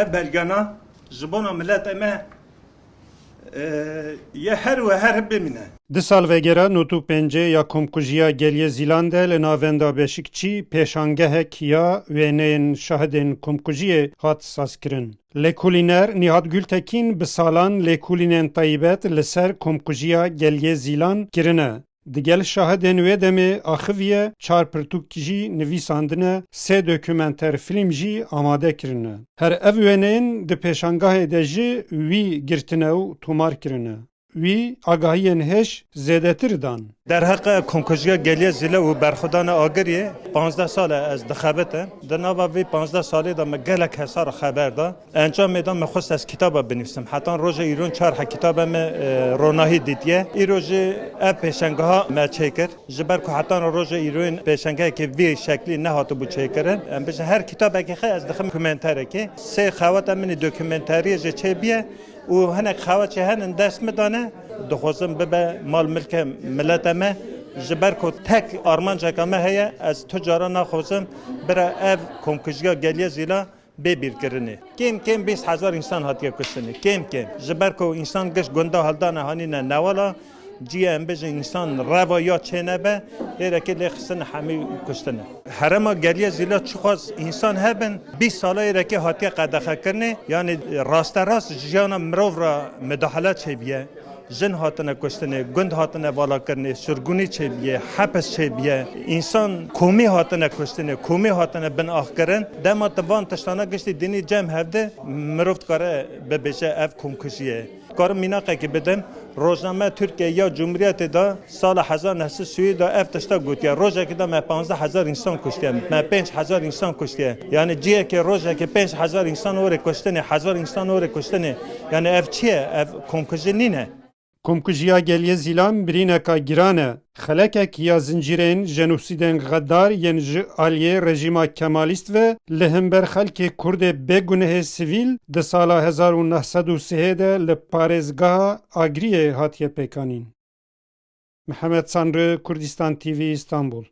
بلگانا جبونا ملت اما یه هر و هر بمینه. Di salvegera notu pence ya Komkujiya Geliye Zîlandê li navenda Beşikçî pêşangehek ya wêneyên şahidên Komkujiyê hat sazkirin. Lêkolîner Nihat Gültekin bi salan lêkolînên taybet li ser Komkujiya Geliye Zîlan kirine. Digel şahidên wê demê axiviye çar pirtûk jî nivîsandine, sê dokümenter film jî amade kirine. Her ev wêneyên di pêşangehê de jî wî girtine û tomar kirine. Wî agahiyên hêş zêdetir dan. در حق کنکوژیا گلیه زیله و برخودان آگریه 15 سال از دخابته در نوا وی 15 سالی دا مگلک حسار خبر دا انجام میدم مخصوص از کتاب بنویسم حتی روز ایران 4 کتاب روناهی دیدیه ای روز اپ پیشنگه ها ما چیکر جبر که حتی روز ایران پیشنگه که وی شکلی نه هاتو بو چیکرن بس هر کتاب که از دخم کومنتاره که سه خوات من دکومنتاری چه بیه و هنک خوات چه هن دست میدانه دخوازم به مال ملک ملت ما جبر کو تک آرمان جکامه هیا از تجارا نخوزم برای اف کنکوژیا گلیه زیلا ببیر کرنه کم 20,000 انسان هاتیه کشتنه کم جبر کو انسان گش گنده حالدانه هانی نه نوالا جیه ام بجه انسان روا یا چه نبه ایره که لیخستن همی کشتنه حرما گلیه زیلا چخواز انسان هبن 20 ساله ایره که هاتیه قدخه کرنه یعنی راست جیانا مروف را مداخله چه بیه جن هاتنه کشتنه گند هاتنه والا کرنه سرگونی چه بیه حبس چه بیه انسان کومی هاتنه کشتنه کومی هاتنه بن آخ کرن دما توان تشتانه گشتی دینی جمع هفته مروفت کاره ببیشه اف کنکوژیه کارم میناقه که بدم روزنامه ترکیه یا جمهوریت دا سال 1930 دا اف تشتا گوتیا روزه که دا ما 15,000 انسان کشتیم ما 5,000 انسان کشتیم یعنی جیه که روزه که 5,000 انسان اوره کشتنه 1,000 انسان اوره کشتنه یعنی اف چیه اف کنکوژی نینه Komkujiya Geliye Zîlan birîneka giran e. Xelekek ya zincîrên jenûsîdên Xeddar yên ji aliyê rejîma Kemalîst ve li hember xelkê Kurdê bêgunehê sivîl di sala 1903 de li parêzgeha Agriyê hatiye pêkanîn. Mihemed Sanrı, Kurdistan TV, İstanbul.